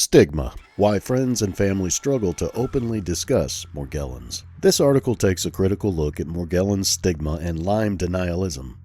Stigma: Why Friends and Family Struggle to Openly Discuss Morgellons. This article takes a critical look at Morgellons stigma and Lyme denialism.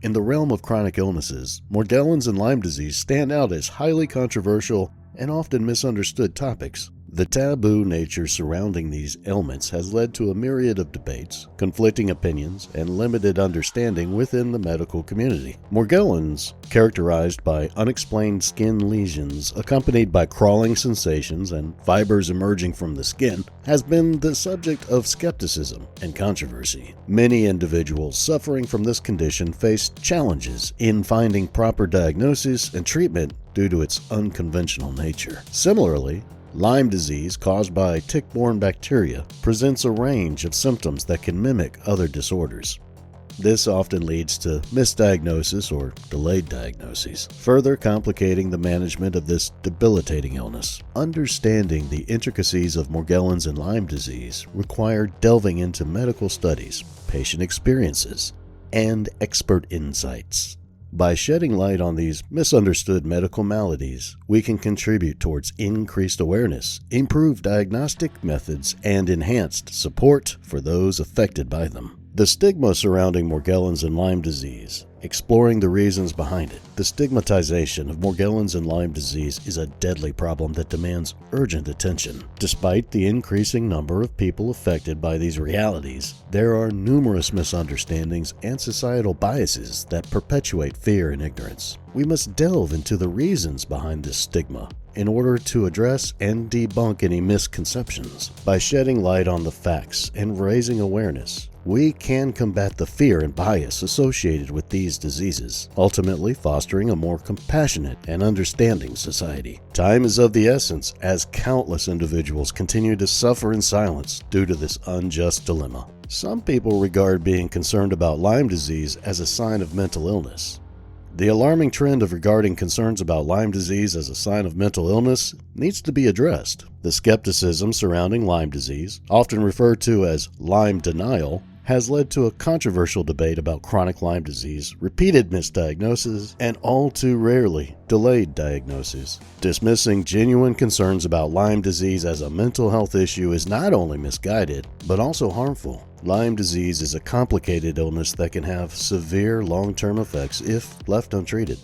In the realm of chronic illnesses, Morgellons and Lyme disease stand out as highly controversial and often misunderstood topics. The taboo nature surrounding these ailments has led to a myriad of debates, conflicting opinions, and limited understanding within the medical community. Morgellons, characterized by unexplained skin lesions accompanied by crawling sensations and fibers emerging from the skin, has been the subject of skepticism and controversy. Many individuals suffering from this condition face challenges in finding proper diagnosis and treatment due to its unconventional nature. Similarly, Lyme disease, caused by tick-borne bacteria, presents a range of symptoms that can mimic other disorders. This often leads to misdiagnosis or delayed diagnoses, further complicating the management of this debilitating illness. Understanding the intricacies of Morgellons and Lyme disease require delving into medical studies, patient experiences, and expert insights. By shedding light on these misunderstood medical maladies, we can contribute towards increased awareness, improved diagnostic methods, and enhanced support for those affected by them. The stigma surrounding Morgellons and Lyme disease. Exploring the reasons behind it. The stigmatization of Morgellons and Lyme disease is a deadly problem that demands urgent attention. Despite the increasing number of people affected by these realities, there are numerous misunderstandings and societal biases that perpetuate fear and ignorance. We must delve into the reasons behind this stigma in order to address and debunk any misconceptions. By shedding light on the facts and raising awareness, we can combat the fear and bias associated with these diseases, ultimately fostering a more compassionate and understanding society. Time is of the essence as countless individuals continue to suffer in silence due to this unjust dilemma. Some people regard being concerned about Lyme disease as a sign of mental illness. The alarming trend of regarding concerns about Lyme disease as a sign of mental illness needs to be addressed. The skepticism surrounding Lyme disease, often referred to as Lyme denial, has led to a controversial debate about chronic Lyme disease, repeated misdiagnoses, and all too rarely delayed diagnoses. Dismissing genuine concerns about Lyme disease as a mental health issue is not only misguided, but also harmful. Lyme disease is a complicated illness that can have severe long-term effects if left untreated.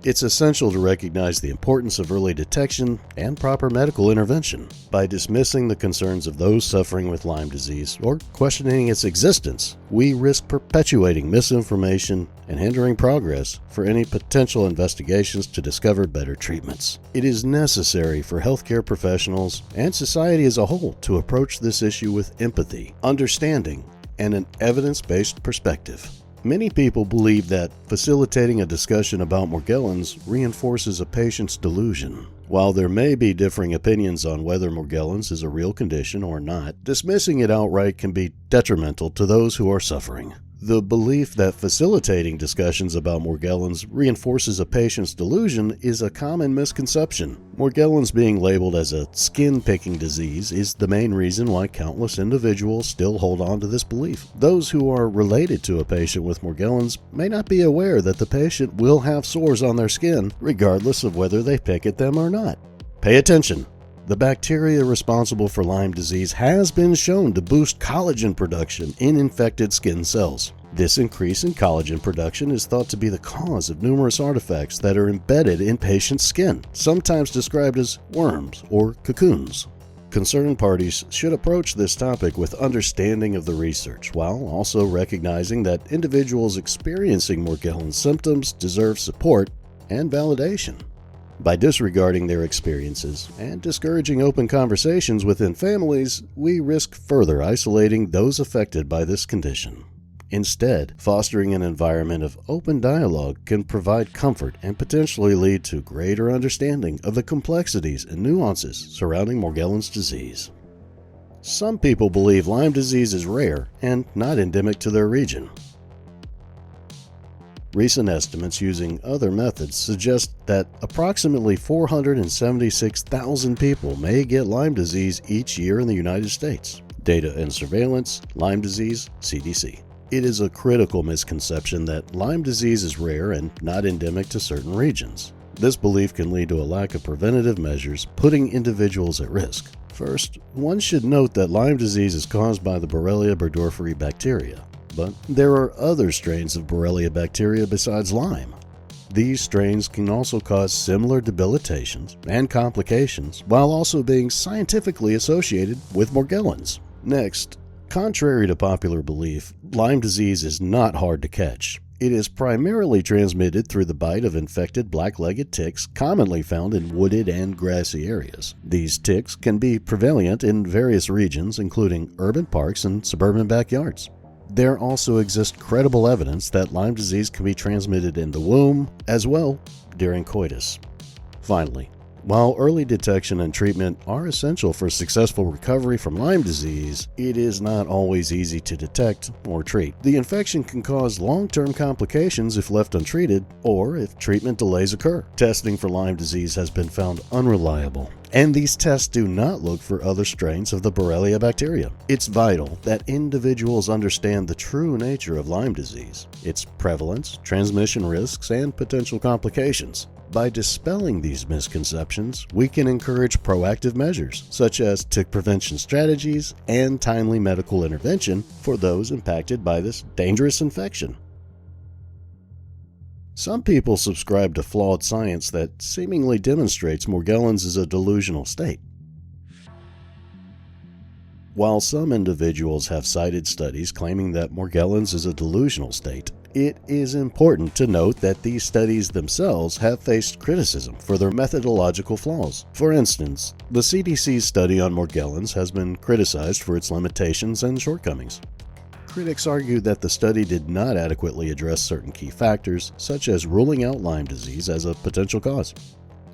It's essential to recognize the importance of early detection and proper medical intervention. By dismissing the concerns of those suffering with Lyme disease or questioning its existence, we risk perpetuating misinformation and hindering progress for any potential investigations to discover better treatments. It is necessary for healthcare professionals and society as a whole to approach this issue with empathy, understanding, and an evidence-based perspective. Many people believe that facilitating a discussion about Morgellons reinforces a patient's delusion. While there may be differing opinions on whether Morgellons is a real condition or not, dismissing it outright can be detrimental to those who are suffering. The belief that facilitating discussions about Morgellons reinforces a patient's delusion is a common misconception. Morgellons being labeled as a skin-picking disease is the main reason why countless individuals still hold on to this belief. Those who are related to a patient with Morgellons may not be aware that the patient will have sores on their skin, regardless of whether they pick at them or not. Pay attention! The bacteria responsible for Lyme disease has been shown to boost collagen production in infected skin cells. This increase in collagen production is thought to be the cause of numerous artifacts that are embedded in patients' skin, sometimes described as worms or cocoons. Concerned parties should approach this topic with understanding of the research, while also recognizing that individuals experiencing Morgellons symptoms deserve support and validation. By disregarding their experiences and discouraging open conversations within families, we risk further isolating those affected by this condition. Instead, fostering an environment of open dialogue can provide comfort and potentially lead to greater understanding of the complexities and nuances surrounding Morgellons disease. Some people believe Lyme disease is rare and not endemic to their region. Recent estimates using other methods suggest that approximately 476,000 people may get Lyme disease each year in the United States. Data and Surveillance, Lyme Disease, CDC. It is a critical misconception that Lyme disease is rare and not endemic to certain regions. This belief can lead to a lack of preventative measures, putting individuals at risk. First, one should note that Lyme disease is caused by the Borrelia burgdorferi bacteria, but there are other strains of Borrelia bacteria besides Lyme. These strains can also cause similar debilitations and complications while also being scientifically associated with Morgellons. Next, contrary to popular belief, Lyme disease is not hard to catch. It is primarily transmitted through the bite of infected black-legged ticks commonly found in wooded and grassy areas. These ticks can be prevalent in various regions, including urban parks and suburban backyards. There also exists credible evidence that Lyme disease can be transmitted in the womb as well during coitus. Finally, while early detection and treatment are essential for successful recovery from Lyme disease, it is not always easy to detect or treat. The infection can cause long-term complications if left untreated or if treatment delays occur. Testing for Lyme disease has been found unreliable, and these tests do not look for other strains of the Borrelia bacteria. It's vital that individuals understand the true nature of Lyme disease, its prevalence, transmission risks, and potential complications. By dispelling these misconceptions, we can encourage proactive measures, such as tick prevention strategies and timely medical intervention for those impacted by this dangerous infection. Some people subscribe to flawed science that seemingly demonstrates Morgellons is a delusional state. While some individuals have cited studies claiming that Morgellons is a delusional state, it is important to note that these studies themselves have faced criticism for their methodological flaws. For instance, the CDC's study on Morgellons has been criticized for its limitations and shortcomings. Critics argue that the study did not adequately address certain key factors, such as ruling out Lyme disease as a potential cause.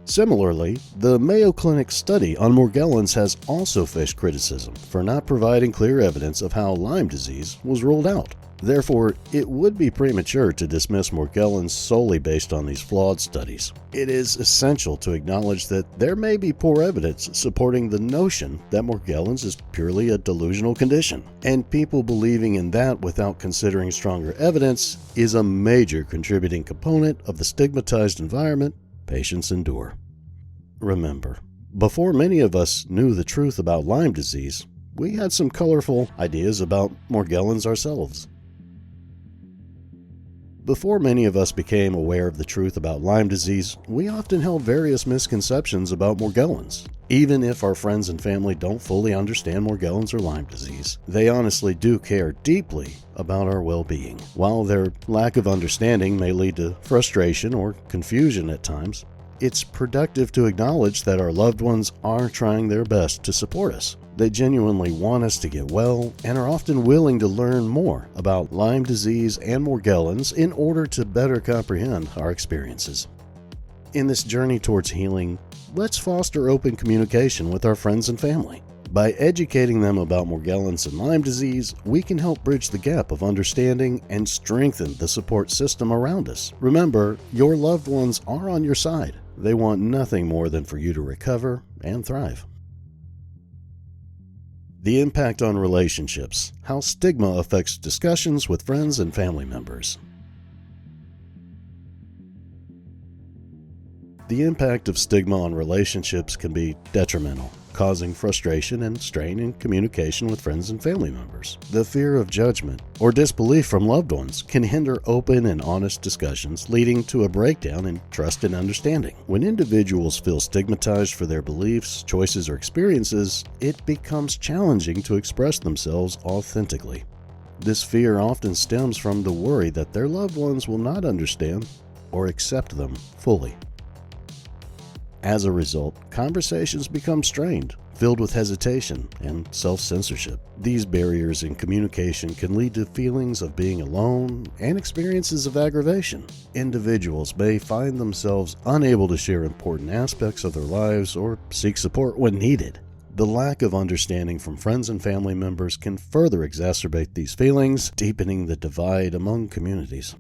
Similarly, the Mayo Clinic study on Morgellons has also faced criticism for not providing clear evidence of how Lyme disease was ruled out. Therefore, it would be premature to dismiss Morgellons solely based on these flawed studies. It is essential to acknowledge that there may be poor evidence supporting the notion that Morgellons is purely a delusional condition, and people believing in that without considering stronger evidence is a major contributing component of the stigmatized environment patients endure. Remember, before many of us knew the truth about Lyme disease, we had some colorful ideas about Morgellons ourselves. Before many of us became aware of the truth about Lyme disease, we often held various misconceptions about Morgellons. Even if our friends and family don't fully understand Morgellons or Lyme disease, they honestly do care deeply about our well-being. While their lack of understanding may lead to frustration or confusion at times, it's productive to acknowledge that our loved ones are trying their best to support us. They genuinely want us to get well and are often willing to learn more about Lyme disease and Morgellons in order to better comprehend our experiences. In this journey towards healing, let's foster open communication with our friends and family. By educating them about Morgellons and Lyme disease, we can help bridge the gap of understanding and strengthen the support system around us. Remember, your loved ones are on your side. They want nothing more than for you to recover and thrive. The impact on relationships, how stigma affects discussions with friends and family members. The impact of stigma on relationships can be detrimental, causing frustration and strain in communication with friends and family members. The fear of judgment or disbelief from loved ones can hinder open and honest discussions, leading to a breakdown in trust and understanding. When individuals feel stigmatized for their beliefs, choices, or experiences, it becomes challenging to express themselves authentically. This fear often stems from the worry that their loved ones will not understand or accept them fully. As a result, conversations become strained, filled with hesitation and self-censorship. These barriers in communication can lead to feelings of being alone and experiences of aggravation. Individuals may find themselves unable to share important aspects of their lives or seek support when needed. The lack of understanding from friends and family members can further exacerbate these feelings, deepening the divide among communities.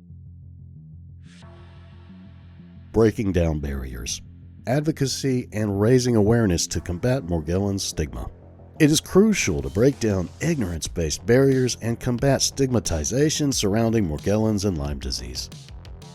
Breaking down barriers. Advocacy and raising awareness to combat Morgellons stigma. It is crucial to break down ignorance-based barriers and combat stigmatization surrounding Morgellons and Lyme disease.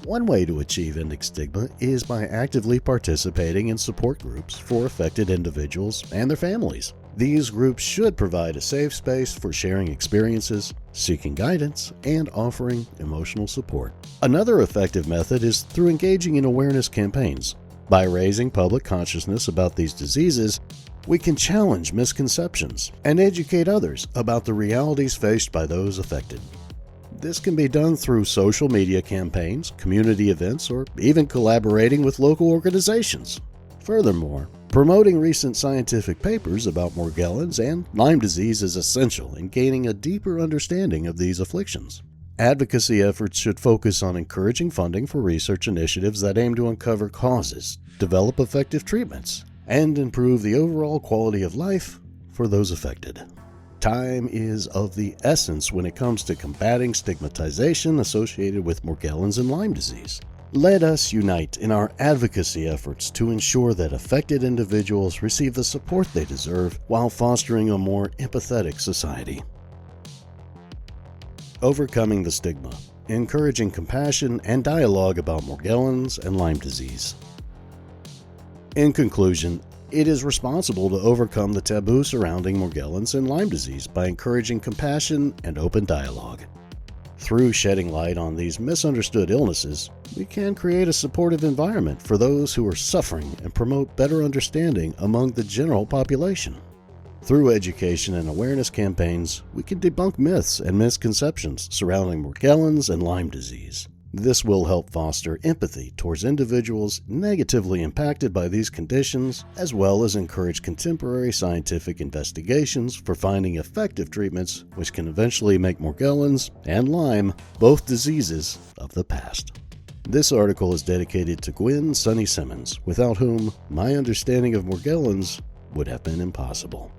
One way to achieve ending stigma is by actively participating in support groups for affected individuals and their families. These groups should provide a safe space for sharing experiences, seeking guidance, and offering emotional support. Another effective method is through engaging in awareness campaigns. By raising public consciousness about these diseases, we can challenge misconceptions and educate others about the realities faced by those affected. This can be done through social media campaigns, community events, or even collaborating with local organizations. Furthermore, promoting recent scientific papers about Morgellons and Lyme disease is essential in gaining a deeper understanding of these afflictions. Advocacy efforts should focus on encouraging funding for research initiatives that aim to uncover causes, develop effective treatments, and improve the overall quality of life for those affected. Time is of the essence when it comes to combating stigmatization associated with Morgellons and Lyme disease. Let us unite in our advocacy efforts to ensure that affected individuals receive the support they deserve while fostering a more empathetic society. Overcoming the stigma, encouraging compassion and dialogue about Morgellons and Lyme disease. In conclusion, it is responsible to overcome the taboo surrounding Morgellons and Lyme disease by encouraging compassion and open dialogue. Through shedding light on these misunderstood illnesses, we can create a supportive environment for those who are suffering and promote better understanding among the general population. Through education and awareness campaigns, we can debunk myths and misconceptions surrounding Morgellons and Lyme disease. This will help foster empathy towards individuals negatively impacted by these conditions, as well as encourage contemporary scientific investigations for finding effective treatments which can eventually make Morgellons and Lyme both diseases of the past. This article is dedicated to Gwen Sunny Simmons, without whom my understanding of Morgellons would have been impossible.